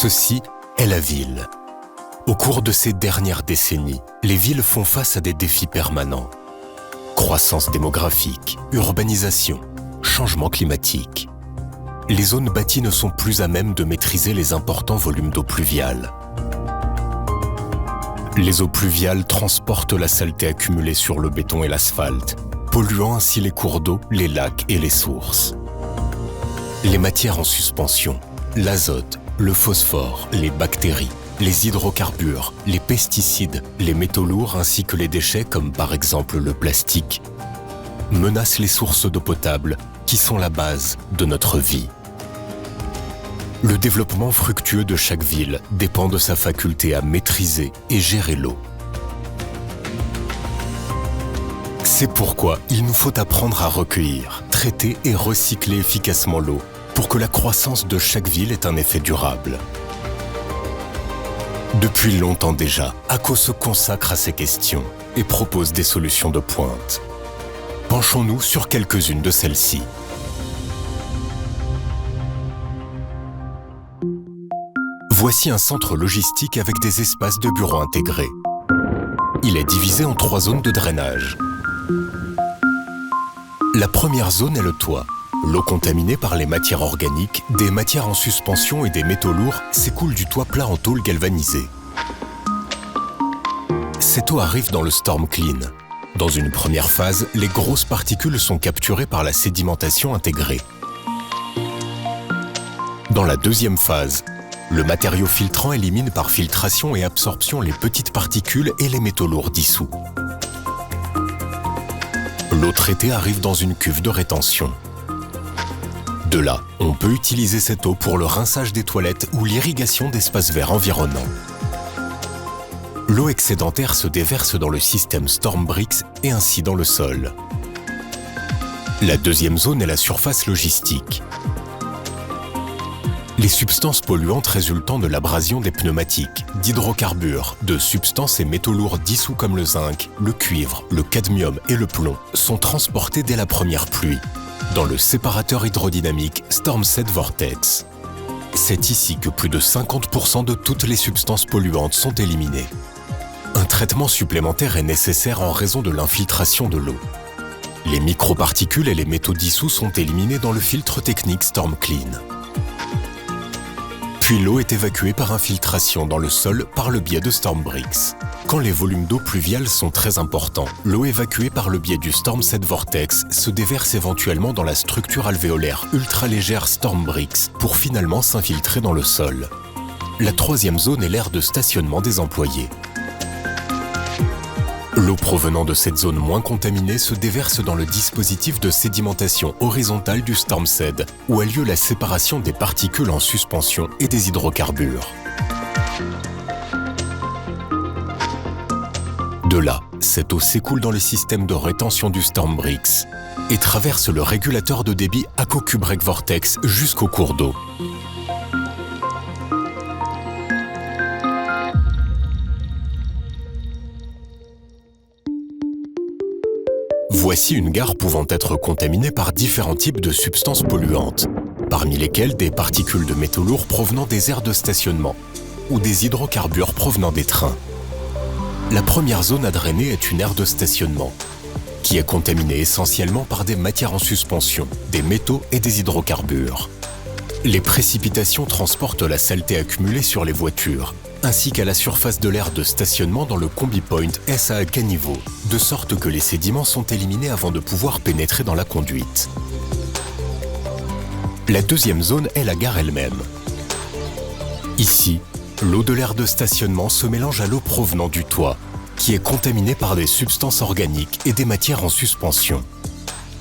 Ceci est la ville. Au cours de ces dernières décennies, les villes font face à des défis permanents. Croissance démographique, urbanisation, changement climatique. Les zones bâties ne sont plus à même de maîtriser les importants volumes d'eau pluviale. Les eaux pluviales transportent la saleté accumulée sur le béton et l'asphalte, polluant ainsi les cours d'eau, les lacs et les sources. Les matières en suspension, l'azote, le phosphore, les bactéries, les hydrocarbures, les pesticides, les métaux lourds ainsi que les déchets comme par exemple le plastique, menacent les sources d'eau potable qui sont la base de notre vie. Le développement fructueux de chaque ville dépend de sa faculté à maîtriser et gérer l'eau. C'est pourquoi il nous faut apprendre à recueillir, traiter et recycler efficacement l'eau pour que la croissance de chaque ville ait un effet durable. Depuis longtemps déjà, ACO se consacre à ces questions et propose des solutions de pointe. Penchons-nous sur quelques-unes de celles-ci. Voici un centre logistique avec des espaces de bureaux intégrés. Il est divisé en 3 zones de drainage. La première zone est le toit. L'eau contaminée par les matières organiques, des matières en suspension et des métaux lourds s'écoule du toit plat en tôle galvanisée. Cette eau arrive dans le Storm Clean. Dans une première phase, les grosses particules sont capturées par la sédimentation intégrée. Dans la deuxième phase, le matériau filtrant élimine par filtration et absorption les petites particules et les métaux lourds dissous. L'eau traitée arrive dans une cuve de rétention. De là, on peut utiliser cette eau pour le rinçage des toilettes ou l'irrigation d'espaces verts environnants. L'eau excédentaire se déverse dans le système Stormbrix et ainsi dans le sol. La deuxième zone est la surface logistique. Les substances polluantes résultant de l'abrasion des pneumatiques, d'hydrocarbures, de substances et métaux lourds dissous comme le zinc, le cuivre, le cadmium et le plomb sont transportés dès la première pluie dans le séparateur hydrodynamique StormSed Vortex. C'est ici que plus de 50% de toutes les substances polluantes sont éliminées. Un traitement supplémentaire est nécessaire en raison de l'infiltration de l'eau. Les microparticules et les métaux dissous sont éliminés dans le filtre technique StormClean. Puis l'eau est évacuée par infiltration dans le sol par le biais de Stormbrix. Quand les volumes d'eau pluviale sont très importants, l'eau évacuée par le biais du StormSed Vortex se déverse éventuellement dans la structure alvéolaire ultra-légère Stormbrix pour finalement s'infiltrer dans le sol. La troisième zone est l'aire de stationnement des employés. L'eau provenant de cette zone moins contaminée se déverse dans le dispositif de sédimentation horizontale du StormSed, où a lieu la séparation des particules en suspension et des hydrocarbures. De là, cette eau s'écoule dans le système de rétention du Stormbrix et traverse le régulateur de débit ACO Cubrec Vortex jusqu'au cours d'eau. Voici une gare pouvant être contaminée par différents types de substances polluantes, parmi lesquelles des particules de métaux lourds provenant des aires de stationnement ou des hydrocarbures provenant des trains. La première zone à drainer est une aire de stationnement, qui est contaminée essentiellement par des matières en suspension, des métaux et des hydrocarbures. Les précipitations transportent la saleté accumulée sur les voitures, ainsi qu'à la surface de l'aire de stationnement dans le combi-point S à caniveau, de sorte que les sédiments sont éliminés avant de pouvoir pénétrer dans la conduite. La deuxième zone est la gare elle-même. Ici, l'eau de l'aire de stationnement se mélange à l'eau provenant du toit, qui est contaminée par des substances organiques et des matières en suspension.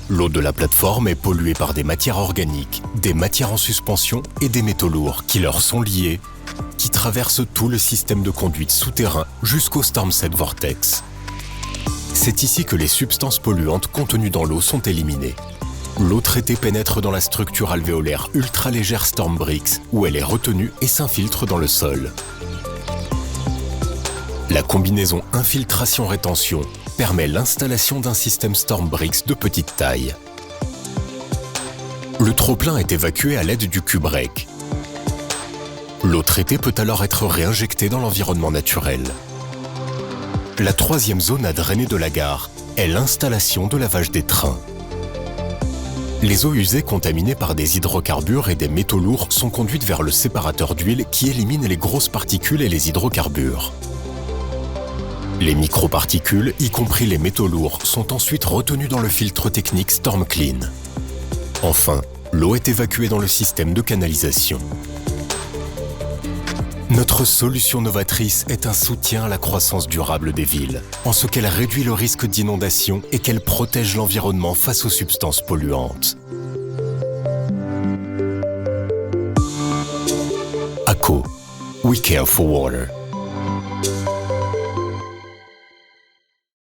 L'eau de la plateforme est polluée par des matières organiques, des matières en suspension et des métaux lourds qui leur sont liés, qui traversent tout le système de conduite souterrain jusqu'au StormSed Vortex. C'est ici que les substances polluantes contenues dans l'eau sont éliminées. L'eau traitée pénètre dans la structure alvéolaire ultra-légère Stormbrix, où elle est retenue et s'infiltre dans le sol. La combinaison infiltration-rétention permet l'installation d'un système Stormbrix de petite taille. Le trop-plein est évacué à l'aide du Cubrec. L'eau traitée peut alors être réinjectée dans l'environnement naturel. La troisième zone à drainer de la gare est l'installation de lavage des trains. Les eaux usées contaminées par des hydrocarbures et des métaux lourds sont conduites vers le séparateur d'huile qui élimine les grosses particules et les hydrocarbures. Les microparticules, y compris les métaux lourds, sont ensuite retenus dans le filtre technique StormClean. Enfin, l'eau est évacuée dans le système de canalisation. Notre solution novatrice est un soutien à la croissance durable des villes, en ce qu'elle réduit le risque d'inondation et qu'elle protège l'environnement face aux substances polluantes. ACO, We Care for Water.